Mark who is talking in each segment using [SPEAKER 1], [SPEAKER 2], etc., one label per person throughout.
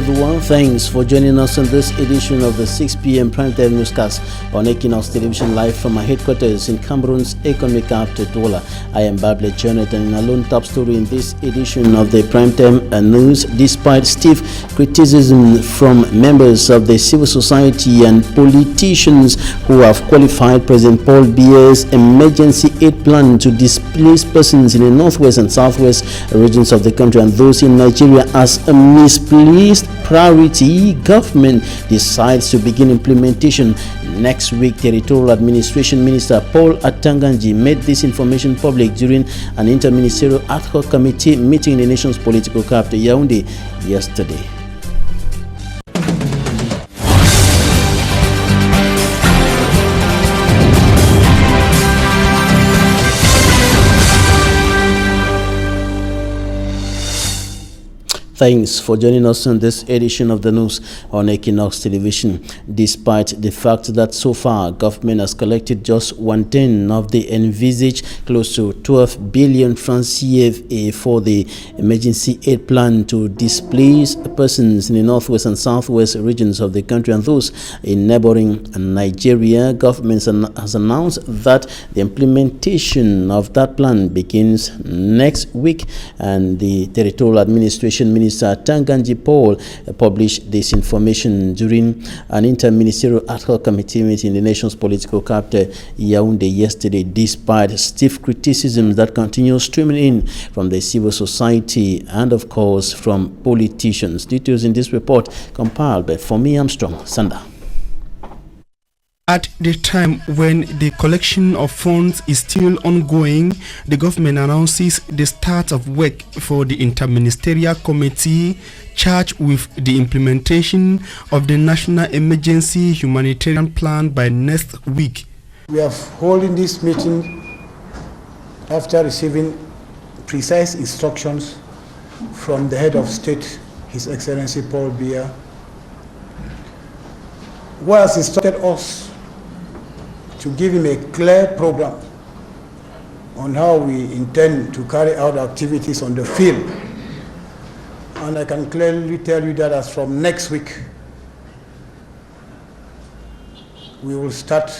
[SPEAKER 1] everyone. Thanks for joining us on this edition of the 6 p.m. Primetime Newscast on Equinoxe Television, live from our headquarters in Cameroon's economic capital, Douala. I am Bable Jonathan in a lone top story in this edition of the Primetime News. Despite stiff criticism from members of the civil society and politicians who have qualified President Paul Biya's emergency aid plan to displaced persons in the northwest and southwest regions of the country and those in Nigeria as a misplaced priority, government decides to begin implementation next week. Territorial Administration Minister Paul Atanganji made this information public during an interministerial ad hoc committee meeting in the nation's political capital, Yaoundé, yesterday. Thanks for joining us on this edition of the news on Equinoxe Television. Despite the fact that so far government has collected just 1/10 of the envisaged close to 12 billion francs CFA for the emergency aid plan to displaced persons in the northwest and southwest regions of the country and those in neighboring Nigeria, government has announced that the implementation of that plan begins next week, and the Territorial Administration Minister Tanganji Paul published this information during an interministerial ad hoc committee meeting in the nation's political capital, Yaoundé, yesterday, despite stiff criticism that continues streaming in from the civil society and, of course, from politicians. Details in this report compiled by Fomi Armstrong Sanda.
[SPEAKER 2] At the time when the collection of funds is still ongoing, the government announces the start of work for the interministerial committee charged with the implementation of the National Emergency Humanitarian Plan by next week.
[SPEAKER 3] We are holding this meeting after receiving precise instructions from the head of state, His Excellency Paul Biya, who has instructed us to give him a clear program on how we intend to carry out activities on the field. And I can clearly tell you that as from next week, we will start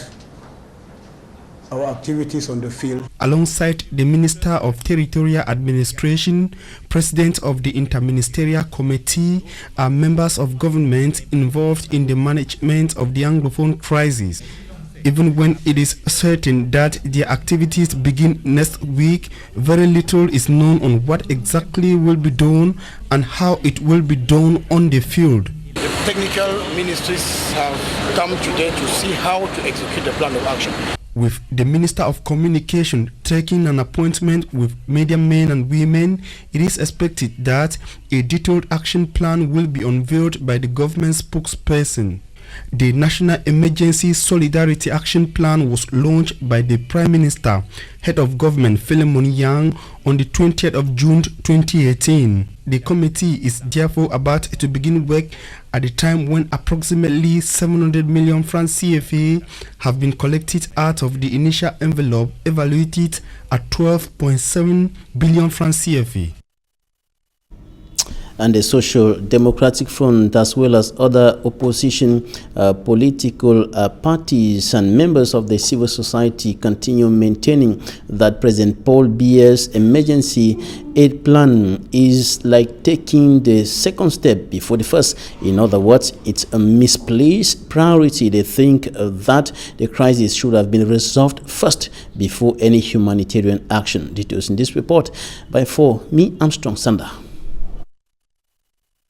[SPEAKER 3] our activities on the field.
[SPEAKER 2] Alongside the Minister of Territorial Administration, President of the Interministerial Committee are members of government involved in the management of the Anglophone crisis. Even when it is certain that their activities begin next week, very little is known on what exactly will be done and how it will be done on the field.
[SPEAKER 4] The technical ministries have come today to see how to execute the plan of action.
[SPEAKER 2] With the Minister of Communication taking an appointment with media men and women, it is expected that a detailed action plan will be unveiled by the government spokesperson. The National Emergency Solidarity Action Plan was launched by the Prime Minister, Head of Government Philemon Yang, on the 20th of June 2018. The committee is therefore about to begin work at the time when approximately 700 million francs CFA have been collected out of the initial envelope evaluated at 12.7 billion francs CFA.
[SPEAKER 1] And the Social Democratic Front, as well as other opposition political parties and members of the civil society, continue maintaining that President Paul Biya's emergency aid plan is like taking the second step before the first. In other words, it's a misplaced priority. They think that the crisis should have been resolved first before any humanitarian action. Details in this report by Fomi Armstrong Sanda.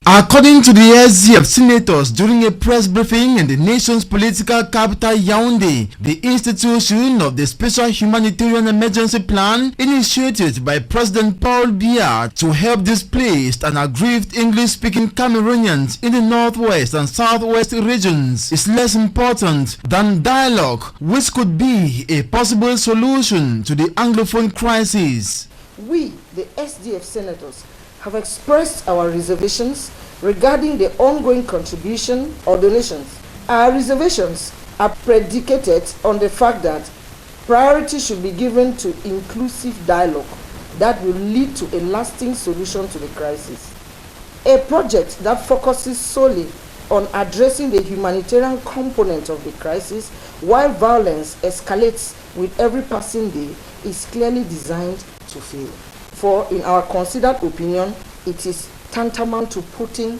[SPEAKER 5] According to the SDF senators during a press briefing in the nation's political capital Yaoundé, the institution of the Special Humanitarian Emergency Plan initiated by President Paul Biya to help displaced and aggrieved English-speaking Cameroonians in the northwest and southwest regions is less important than dialogue, which could be a possible solution to the Anglophone crisis.
[SPEAKER 6] We, the SDF senators, have expressed our reservations regarding the ongoing contribution or donations. Our reservations are predicated on the fact that priority should be given to inclusive dialogue that will lead to a lasting solution to the crisis. A project that focuses solely on addressing the humanitarian component of the crisis while violence escalates with every passing day is clearly designed to fail. For in our considered opinion, it is tantamount to putting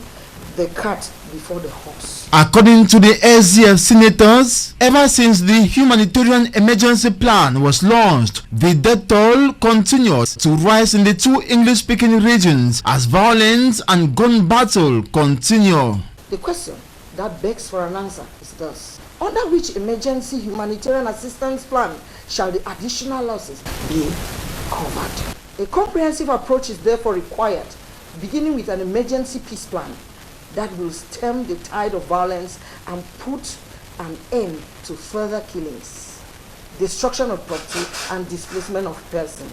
[SPEAKER 6] the cart before the horse.
[SPEAKER 5] According to the SDF senators, ever since the humanitarian emergency plan was launched, the death toll continues to rise in the two English-speaking regions as violence and gun battle continue.
[SPEAKER 6] The question that begs for an answer is thus: under which emergency humanitarian assistance plan shall the additional losses be covered? A comprehensive approach is therefore required, beginning with an emergency peace plan that will stem the tide of violence and put an end to further killings, destruction of property, and displacement of persons.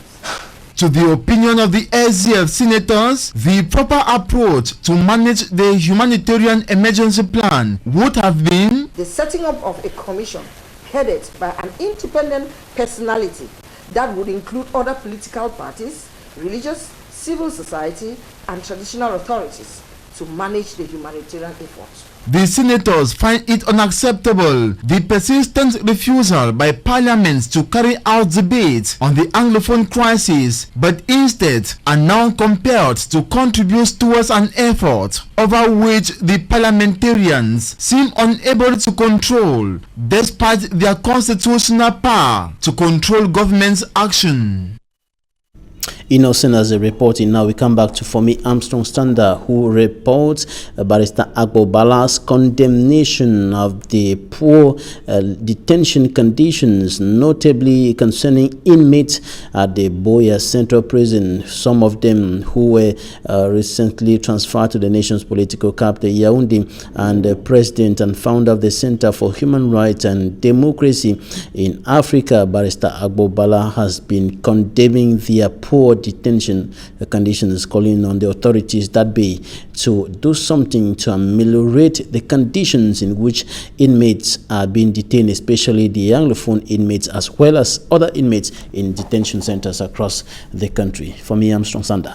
[SPEAKER 5] To the opinion of the SDF senators, the proper approach to manage the humanitarian emergency plan would have been
[SPEAKER 6] the setting up of a commission headed by an independent personality that would include other political parties, religious, civil society, and traditional authorities to manage the humanitarian effort.
[SPEAKER 5] The senators find it unacceptable the persistent refusal by parliaments to carry out debate on the Anglophone crisis, but instead are now compelled to contribute towards an effort over which the parliamentarians seem unable to control, despite their constitutional power to control government's action.
[SPEAKER 1] Innocent as a reporting. Now we come back to Femi Armstrong Standard, who reports Barrister Agbo Bala's condemnation of the poor detention conditions, notably concerning inmates at the Boya Central Prison, some of them who were recently transferred to the nation's political capital, Yaoundé, and the president and founder of the Center for Human Rights and Democracy in Africa, Barrister Agbo Bala, has been condemning their poor detention conditions, calling on the authorities that be to do something to ameliorate the conditions in which inmates are being detained, especially the Anglophone inmates as well as other inmates in detention centers across the country. For me, Armstrong Sander.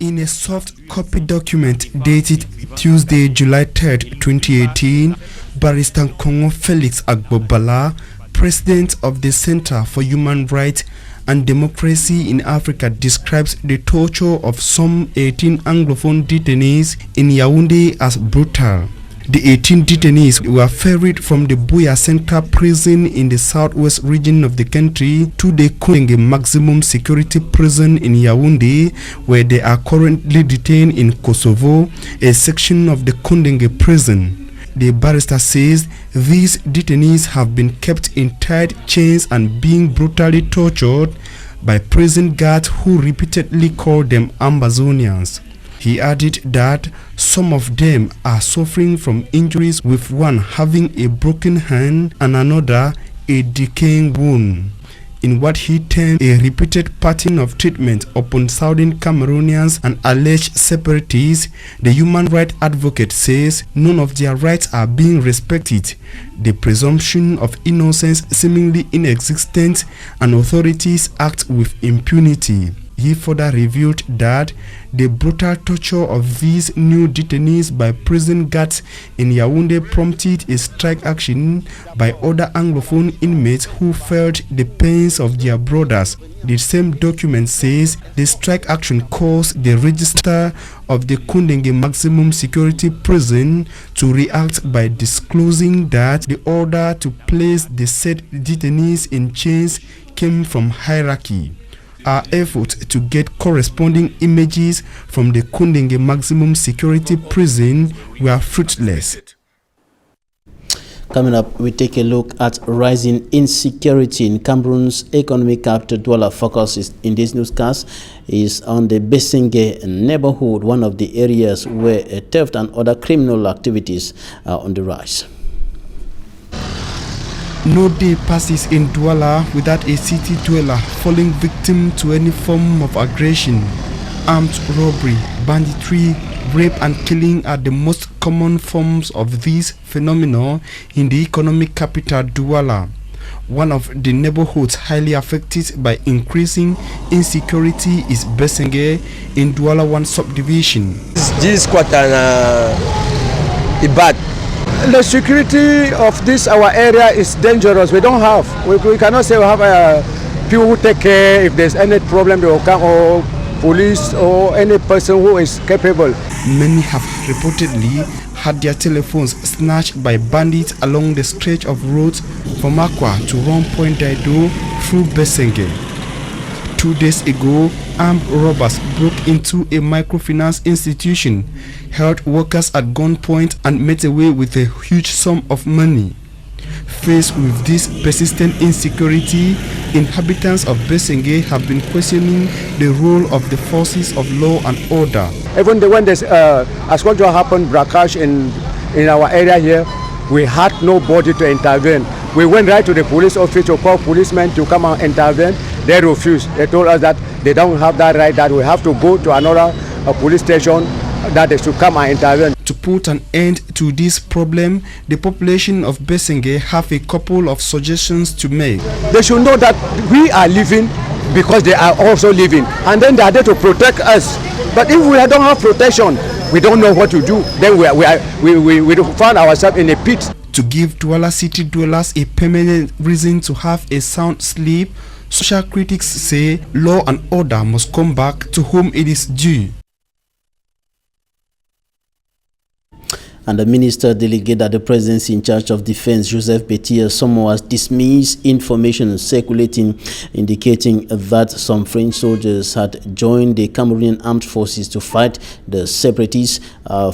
[SPEAKER 2] In a soft copy document dated Tuesday, July 3rd, 2018, Barrister Kongo Felix Agbo Bala, president of the Center for Human Rights and Democracy in Africa, describes the torture of some 18 Anglophone detainees in Yaoundé as brutal. The 18 detainees were ferried from the Boya Central Prison in the southwest region of the country to the Kundenge Maximum Security Prison in Yaoundé, where they are currently detained in Kosovo, a section of the Kundenge prison. The barrister says these detainees have been kept in tight chains and being brutally tortured by prison guards who repeatedly call them Ambazonians. He added that some of them are suffering from injuries, with one having a broken hand and another a decaying wound, in what he termed a repeated pattern of treatment upon Southern Cameroonians and alleged separatists. The human rights advocate says none of their rights are being respected, the presumption of innocence seemingly inexistent, and authorities act with impunity. He further revealed that the brutal torture of these new detainees by prison guards in Yaoundé prompted a strike action by other Anglophone inmates who felt the pains of their brothers. The same document says the strike action caused the registrar of the Kundenge Maximum Security Prison to react by disclosing that the order to place the said detainees in chains came from hierarchy. Our efforts to get corresponding images from the Kundenge Maximum Security Prison were fruitless.
[SPEAKER 1] Coming up, we take a look at rising insecurity in Cameroon's economic capital. Douala. Focus is, in this newscast is on the Besenge neighborhood, one of the areas where theft and other criminal activities are on the rise.
[SPEAKER 2] No day passes in Douala without a city dweller falling victim to any form of aggression. Armed robbery, banditry, rape and killing are the most common forms of this phenomenon in the economic capital Douala. One of the neighborhoods highly affected by increasing insecurity is Besenge in Douala 1 subdivision.
[SPEAKER 7] This quarter bad. The security of this our area is dangerous. We don't have. We cannot say we have people who take care. If there's any problem, they will come, or police or any person who is capable.
[SPEAKER 2] Many have reportedly had their telephones snatched by bandits along the stretch of roads from Akwa to Rond Point Daido through Besenge. 2 days ago, armed robbers broke into a microfinance institution, held workers at gunpoint and made away with a huge sum of money. Faced with this persistent insecurity, inhabitants of Besenge have been questioning the role of the forces of law and order.
[SPEAKER 7] Even when there's as what happened, Brakash in our area here, we had nobody to intervene. We went right to the police office to call policemen to come and intervene. They refused. They told us that they don't have that right, that we have to go to another police station, that they should come and intervene.
[SPEAKER 2] To put an end to this problem, the population of Besenge have a couple of suggestions to make.
[SPEAKER 7] They should know that we are living because they are also living, and then they are there to protect us. But if we don't have protection, we don't know what to do. Then we find ourselves in a pit.
[SPEAKER 2] To give Douala city dwellers a permanent reason to have a sound sleep, social critics say law and order must come back to whom it is due.
[SPEAKER 1] And the minister delegate at the presidency in charge of defense, Joseph Betia Somo, has dismissed information circulating indicating that some French soldiers had joined the Cameroonian armed forces to fight the separatist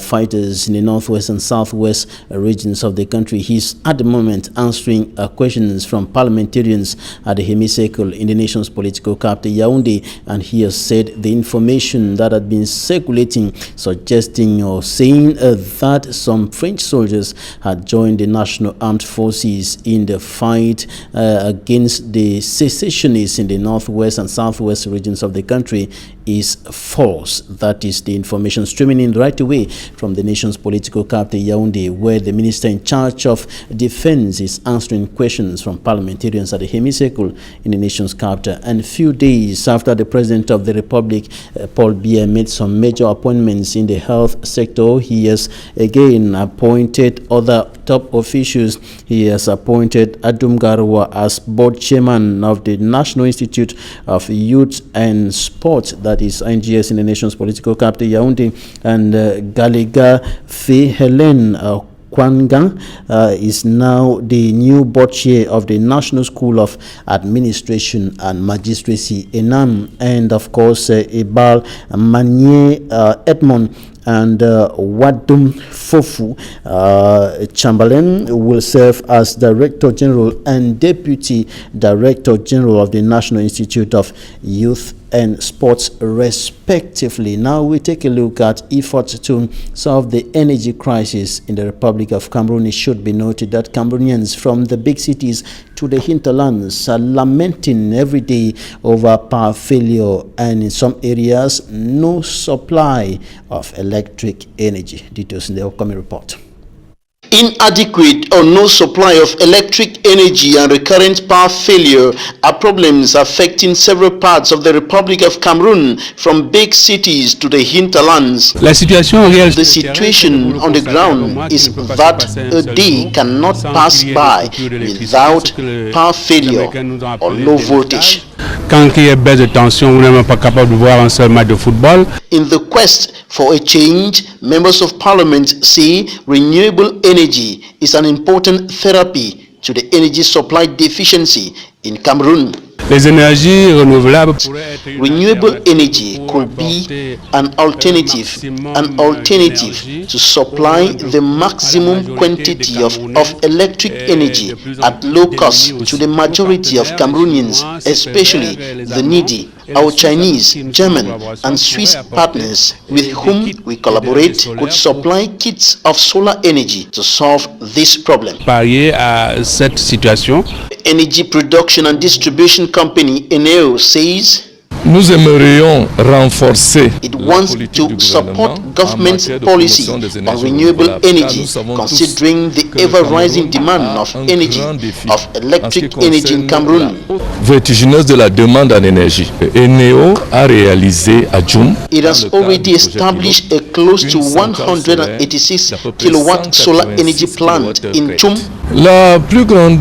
[SPEAKER 1] fighters in the northwest and southwest regions of the country. He's at the moment answering questions from parliamentarians at the hemicycle in the nation's political capital, Yaoundé, and he has said the information that had been circulating suggesting or saying that some French soldiers had joined the national armed forces in the fight against the secessionists in the northwest and southwest regions of the country is false. That is the information streaming in right away from the nation's political capital, Yaoundé, where the minister in charge of defense is answering questions from parliamentarians at the hemicycle in the nation's capital. And a few days after the president of the republic, Paul Biya, made some major appointments in the health sector, he has again appointed other top officials. He has appointed Adum Garwa as board chairman of the National Institute of Youth and Sport, that is NGS, in the nation's political capital, Yaoundé, and Galega Fe Helen Kwanga is now the new board chair of the National School of Administration and Magistracy, ENAM, and of course Ebal Manye Edmond and Wadum Fofu Chamberlain will serve as Director General and Deputy Director General of the National Institute of Youth and Sports, respectively. Now we take a look at efforts to solve the energy crisis in the Republic of Cameroon. It should be noted that Cameroonians from the big cities to the hinterlands are lamenting every day over power failure and in some areas no supply of electric energy. Details in the upcoming report.
[SPEAKER 8] Inadequate or no supply of electric energy and recurrent power failure are problems affecting several parts of the Republic of Cameroon, from big cities to the hinterlands. The situation on the ground is that a day cannot pass by without power failure or low voltage.
[SPEAKER 9] Quand il y a baisse de tension, on n'est même pas capable de voir un seul match de football.
[SPEAKER 8] In the quest for a change, members of parliament say renewable energy is an important therapy to the energy supply deficiency in Cameroon.
[SPEAKER 9] Les énergies renouvelables
[SPEAKER 8] renewable energy could be an alternative to supply the maximum quantity of electric energy at low cost to the majority of Cameroonians, especially the needy. Our Chinese, German and Swiss partners with whom we collaborate could supply kits of solar energy to solve this problem.
[SPEAKER 9] Parier à cette situation.
[SPEAKER 8] Energy Production and Distribution Company, ENEO, says
[SPEAKER 10] Nous aimerions renforcer
[SPEAKER 8] It wants to support government's policy on renewable energy, considering the ever-rising demand of energy, of electric energy in Cameroon.
[SPEAKER 10] vertigineuse de la demande en énergie. Eneo a réalisé à Djoum.
[SPEAKER 8] It has already established a close to 186 kilowatt solar energy plant in Chum.
[SPEAKER 10] La plus grande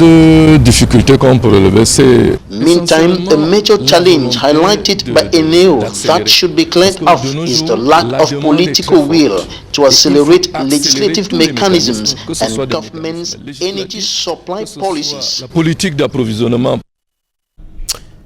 [SPEAKER 10] difficulté qu'on peut relever, c'est
[SPEAKER 8] Meantime, a major challenge highlighted by Eneo that should be cleared off is the lack of political will to accelerate legislative mechanisms and government's energy supply policies.
[SPEAKER 10] la politique d'approvisionnement.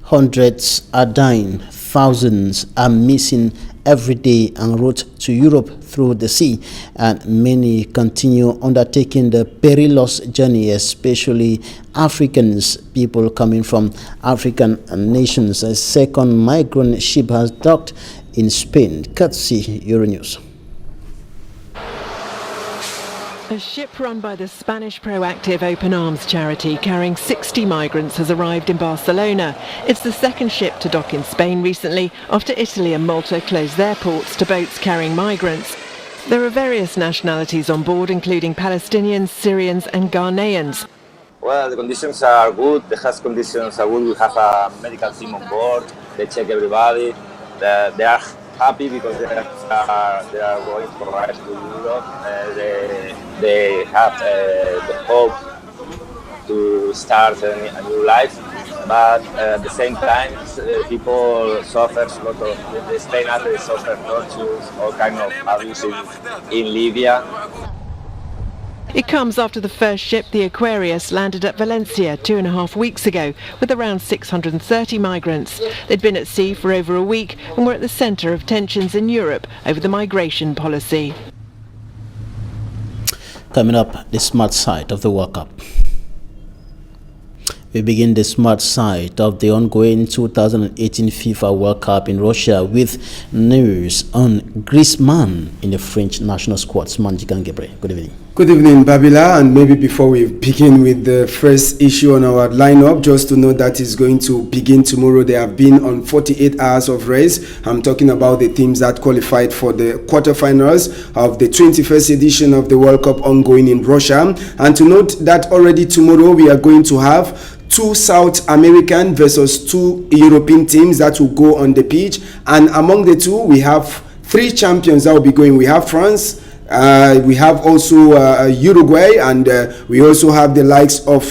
[SPEAKER 1] Hundreds are dying, thousands are missing every day en route to Europe through the sea, and many continue undertaking the perilous journey, especially Africans, people coming from African nations. A second migrant ship has docked in Spain, courtesy Euronews.
[SPEAKER 11] A ship run by the Spanish proactive Open Arms charity carrying 60 migrants has arrived in Barcelona. It's the second ship to dock in Spain recently after Italy and Malta closed their ports to boats carrying migrants. There are various nationalities on board, including Palestinians, Syrians and Ghanaians.
[SPEAKER 12] Well, the conditions are good. The health conditions are good. We have a medical team on board. They check everybody. They are happy because they are going for rides to Europe. They have the hope to start a new life, but at the same time, people suffer a lot of. The Spain athletes suffer tortures, all kind of abuse in Libya.
[SPEAKER 11] It comes after the first ship, the Aquarius, landed at Valencia 2.5 weeks ago with around 630 migrants. They'd been at sea for over a week and were at the centre of tensions in Europe over the migration policy.
[SPEAKER 1] Coming up, the smart side of the World Cup. We begin the smart side of the ongoing 2018 FIFA World Cup in Russia with news on Griezmann in the French national squad. Manjikan Gebre, good evening.
[SPEAKER 2] Good evening, Babila, and maybe before we begin with the first issue on our lineup, just to know that it's going to begin tomorrow. They have been on 48 hours of race. I'm talking about the teams that qualified for the quarterfinals of the 21st edition of the World Cup ongoing in Russia. And to note that already tomorrow we are going to have 2 South American versus 2 European teams that will go on the pitch, and among the two we have 3 champions that will be going. We have France, we have also Uruguay, and we also have the likes of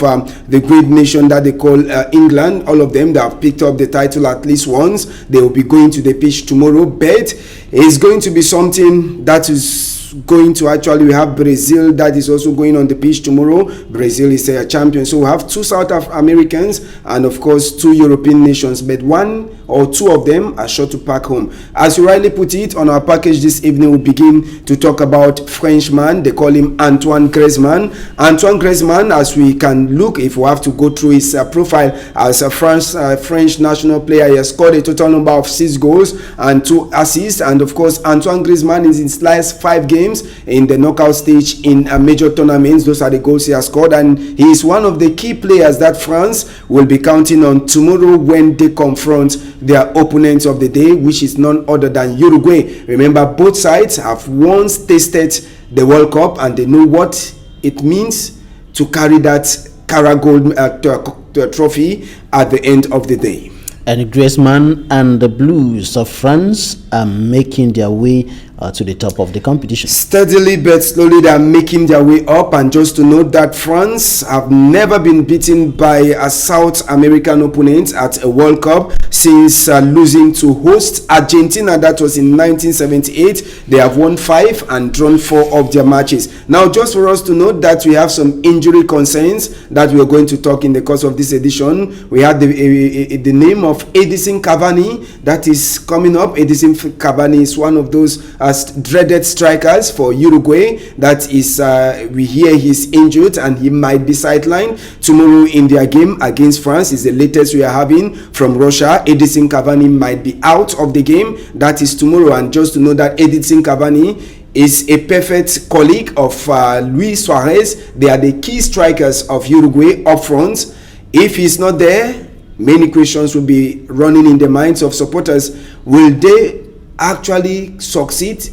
[SPEAKER 2] the great nation that they call England. All of them that have picked up the title at least once. They will be going to the pitch tomorrow, but it's going to be something that is going to actually, we have Brazil that is also going on the pitch tomorrow. Brazil is a champion, so we have 2 South Americans and of course 2 European nations, but 1 or 2 of them are sure to pack home. As you rightly put it, on our package this evening we begin to talk about Frenchman. They call him Antoine Griezmann. Antoine Griezmann, as we can look, if we have to go through his profile as a French national player, he has scored a total number of 6 goals and 2 assists, and of course Antoine Griezmann is in his last 5 games in the knockout stage in major tournaments. Those are the goals he has scored, and he is one of the key players that France will be counting on tomorrow when they confront their opponents of the day, which is none other than Uruguay. Remember, both sides have once tasted the World Cup and they know what it means to carry that Cara Gold trophy at the end of the day.
[SPEAKER 1] And Griezmann and the Blues of France are making their way to the top of the competition.
[SPEAKER 2] Steadily but slowly they are making their way up, and just to note that France have never been beaten by a South American opponent at a World Cup since losing to host Argentina. That was in 1978. They have won 5 and drawn 4 of their matches. Now, just for us to note that we have some injury concerns that we are going to talk in the course of this edition. We had the name of Edison Cavani that is coming up. Edison Cavani is one of those dreaded strikers for Uruguay. That is, we hear he's injured and he might be sidelined tomorrow in their game against France. Is the latest we are having from Russia. Edison Cavani might be out of the game. That is tomorrow. And just to know that Edison Cavani is a perfect colleague of Luis Suarez. They are the key strikers of Uruguay up front. If he's not there,
[SPEAKER 13] many questions will be running in the minds of supporters. Will they actually succeed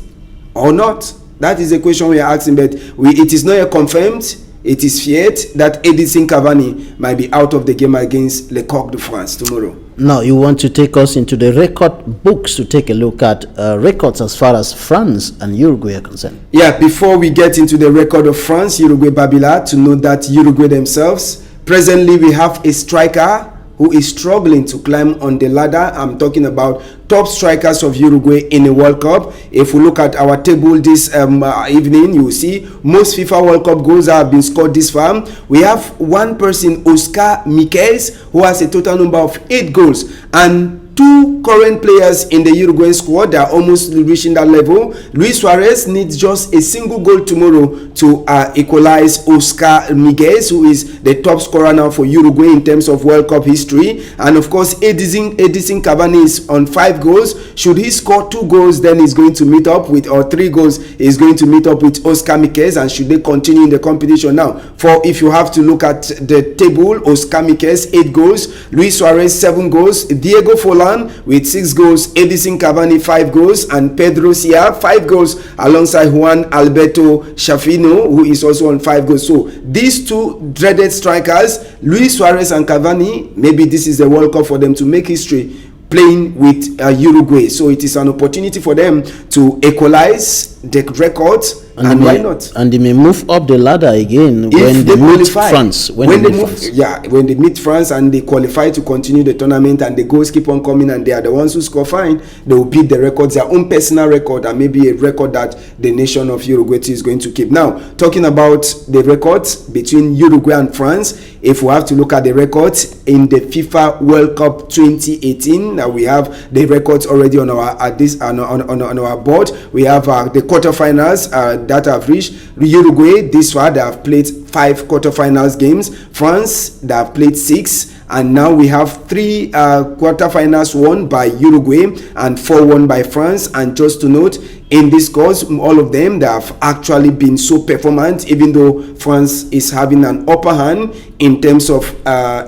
[SPEAKER 13] or not? That is the question we are asking, but it is not yet confirmed. It is feared that Edison Cavani might be out of the game against Le Coq de France tomorrow.
[SPEAKER 1] Now, you want to take us into the record books to take a look at records as far as France and Uruguay are concerned.
[SPEAKER 13] Yeah, before we get into the record of France, Uruguay, Babila, to note that Uruguay themselves, presently we have a striker who is struggling to climb on the ladder. I'm talking about top strikers of Uruguay in the World Cup. If we look at our table this evening, you will see most FIFA World Cup goals have been scored this far. We have one person, Oscar Miquez, who has a total number of 8 goals, and 2 current players in the Uruguayan squad that are almost reaching that level. Luis Suarez needs just a single goal tomorrow to equalize Oscar Miguez, who is the top scorer now for Uruguay in terms of World Cup history. And of course, Edison Cavani is on 5 goals. Should he score 2 goals, then he's going to meet up with, or 3 goals, he's going to meet up with Oscar Miguez. And should they continue in the competition now? For if you have to look at the table, Oscar Miguez 8 goals, Luis Suarez 7 goals, Diego Forlan with 6 goals, Edison Cavani 5 goals, and Pedro Cia 5 goals alongside Juan Alberto Chafino, who is also on 5 goals. So these 2 dreaded strikers, Luis Suarez and Cavani, maybe this is the World Cup for them to make history playing with Uruguay. So it is an opportunity for them to equalize the records. And why not?
[SPEAKER 1] And they may move up the ladder again when they meet France. When
[SPEAKER 13] they meet France and they qualify to continue the tournament, and the goals keep on coming, and they are the ones who score fine, they will beat the records, their own personal record, and maybe a record that the nation of Uruguay is going to keep. Now, talking about the records between Uruguay and France, if we have to look at the records in the FIFA World Cup 2018, now we have the records already on our on our board. We have the quarterfinals that have reached. Uruguay this far, they have played 5 quarterfinals games. France, they have played 6. And now we have 3 quarterfinals won by Uruguay and 4 won by France. And just to note, in this course, all of them, they have actually been so performant, even though France is having an upper hand in terms of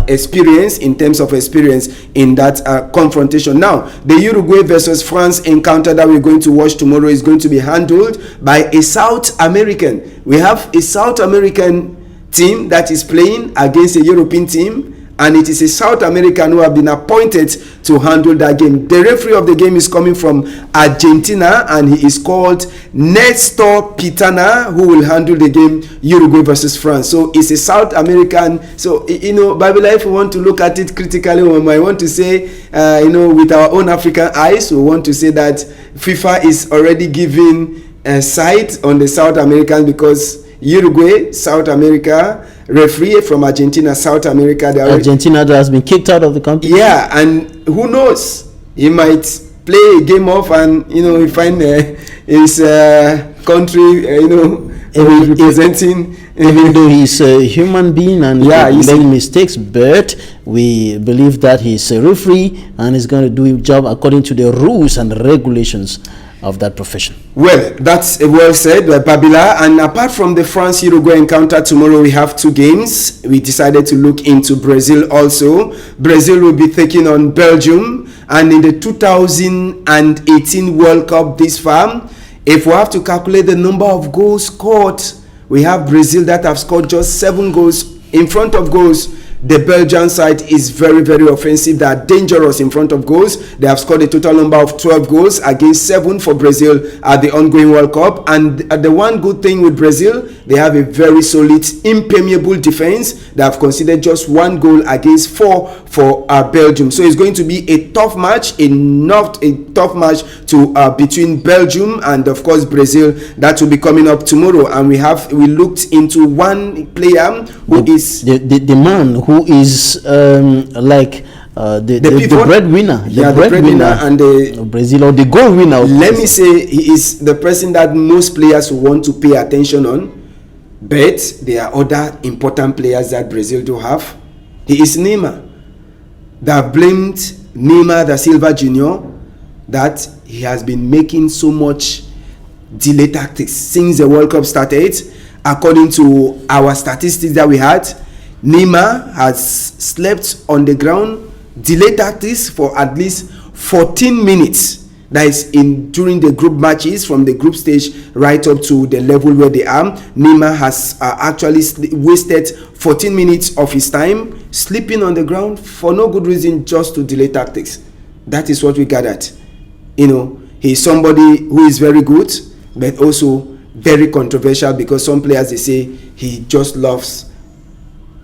[SPEAKER 13] experience in that confrontation. Now, the Uruguay versus France encounter that we're going to watch tomorrow is going to be handled by a South American. We have a South American team that is playing against a European team, and it is a South American who have been appointed to handle that game. The referee of the game is coming from Argentina, and he is called Nestor Pitana, who will handle the game Uruguay versus France. So it's a South American. So, Babila, if we want to look at it critically, we might want to say, with our own African eyes, we want to say that FIFA is already giving a side on the South Americans, because Uruguay, South America, referee from Argentina, South America.
[SPEAKER 1] Argentina that has been kicked out of the competition.
[SPEAKER 13] Yeah, and who knows? He might play a game off, and he find his country, representing.
[SPEAKER 1] Even though he's a human being and he made mistakes, but we believe that he's a referee and he's going to do his job according to the rules and regulations of that profession. Well,
[SPEAKER 13] that's well said by Babila. And apart from the France-Uruguay encounter tomorrow, we have 2 games. We decided to look into Brazil also. Brazil will be taking on Belgium. And in the 2018 World Cup this far, if we have to calculate the number of goals scored, we have Brazil that have scored just 7 goals in front of goals. The Belgian side is very, very offensive. They are dangerous in front of goals. They have scored a total number of 12 goals against 7 for Brazil at the ongoing World Cup. And the one good thing with Brazil, they have a very solid, impermeable defense. They have conceded just 1 goal against 4 for Belgium. So it's going to be a tough match, between Belgium and of course Brazil. That will be coming up tomorrow. And we looked into one player who is
[SPEAKER 1] the man who is the breadwinner, the breadwinner and the Brazil, or the goal winner.
[SPEAKER 13] Let me say, he is the person that most players want to pay attention on, but there are other important players that Brazil do have. He is Neymar. They have blamed Neymar da Silva Jr. that he has been making so much delay tactics since the World Cup started. According to our statistics that we had, Neymar has slept on the ground delay tactics for at least 14 minutes. That is during the group matches from the group stage right up to the level where they are. Neymar has actually wasted 14 minutes of his time sleeping on the ground for no good reason, just to delay tactics. That is what we gathered. You know, he's somebody who is very good, but also very controversial, because some players, they say he just loves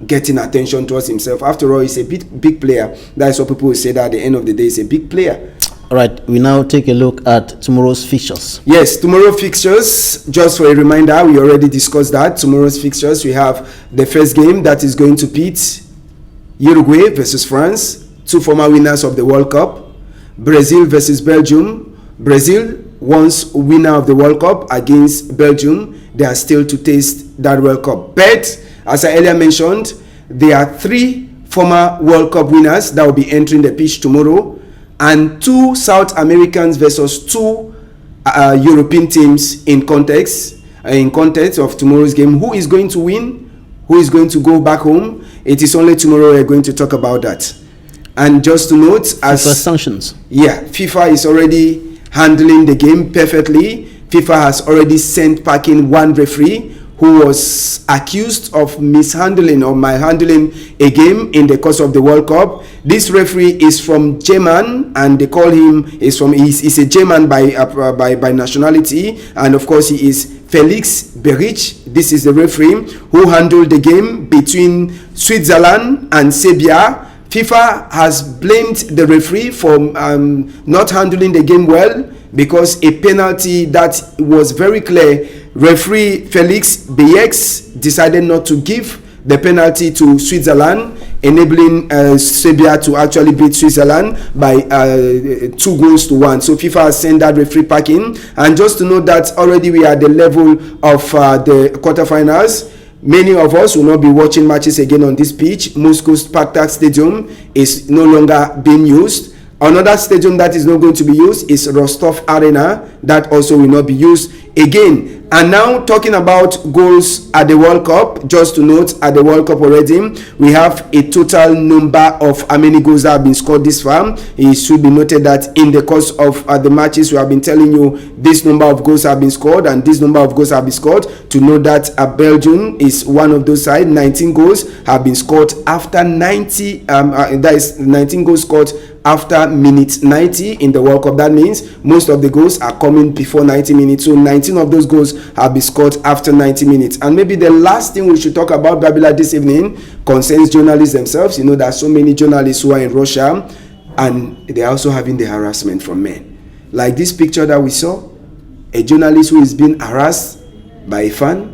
[SPEAKER 13] getting attention towards himself. After all, he's a big player. That's what people will say, that at the end of the day, he's a big player.
[SPEAKER 1] All right, we now take a look at tomorrow's fixtures.
[SPEAKER 13] Yes, tomorrow's fixtures, just for a reminder, we already discussed that. Tomorrow's fixtures, we have the first game that is going to pit Uruguay versus France, two former winners of the World Cup. Brazil versus Belgium. Brazil, once winner of the World Cup, against Belgium. They are still to taste that World Cup. But, as I earlier mentioned, there are 3 former World Cup winners that will be entering the pitch tomorrow, and 2 South Americans versus 2 European teams in context of tomorrow's game. Who is going to win? Who is going to go back home? It is only tomorrow we're going to talk about that. And just to note, as
[SPEAKER 1] FIFA sanctions.
[SPEAKER 13] Yeah, FIFA is already handling the game perfectly. FIFA has already sent packing 1 referee who was accused of mishandling or malhandling a game in the course of the World Cup. This referee is from German, and they call him, he's a German by nationality, and of course he is Felix Berich. This is the referee who handled the game between Switzerland and Serbia. FIFA has blamed the referee for not handling the game well, because a penalty that was very clear, referee Felix Beyex decided not to give the penalty to Switzerland, enabling Serbia to actually beat Switzerland by 2-1. So FIFA has sent that referee packing. And just to note that already we are at the level of the quarterfinals. Many of us will not be watching matches again on this pitch. Moscow's Spartak Stadium is no longer being used. Another stadium that is not going to be used is Rostov Arena. That also will not be used again. And now talking about goals at the World Cup, just to note, at the World Cup already, we have a total number of how many goals that have been scored this far. It should be noted that in the course of the matches, we have been telling you this number of goals have been scored and this number of goals have been scored. To know that Belgium is one of those sides. 19 goals have been scored after 90. That is 19 goals scored after minute 90 in the World Cup. That means most of the goals are coming before 90 minutes. So 19 of those goals have been scored after 90 minutes. And maybe the last thing we should talk about, Babila, this evening concerns journalists themselves. You know, there are so many journalists who are in Russia, and they are also having the harassment from men. Like this picture that we saw, a journalist who is being harassed by a fan.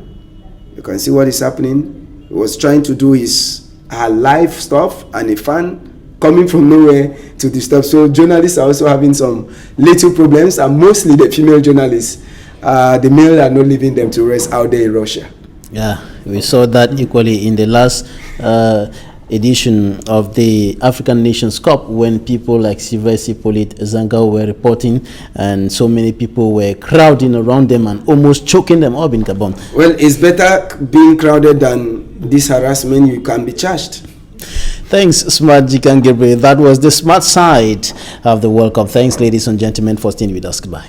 [SPEAKER 13] You can see what is happening. He was trying to do her live stuff, and a fan coming from nowhere to disturb. So journalists are also having some little problems, and mostly the female journalists. The male are not leaving them to rest out there in Russia.
[SPEAKER 1] Yeah, we saw that equally in the last edition of the African Nations Cup, when people like Sylvester Polit Zanga were reporting, and so many people were crowding around them and almost choking them up in Gabon.
[SPEAKER 13] Well, it's better being crowded than this harassment. You can be charged.
[SPEAKER 1] Thanks, Smart Jikan Gabriel. That was the smart side of the World Cup. Thanks, ladies and gentlemen, for staying with us. Goodbye.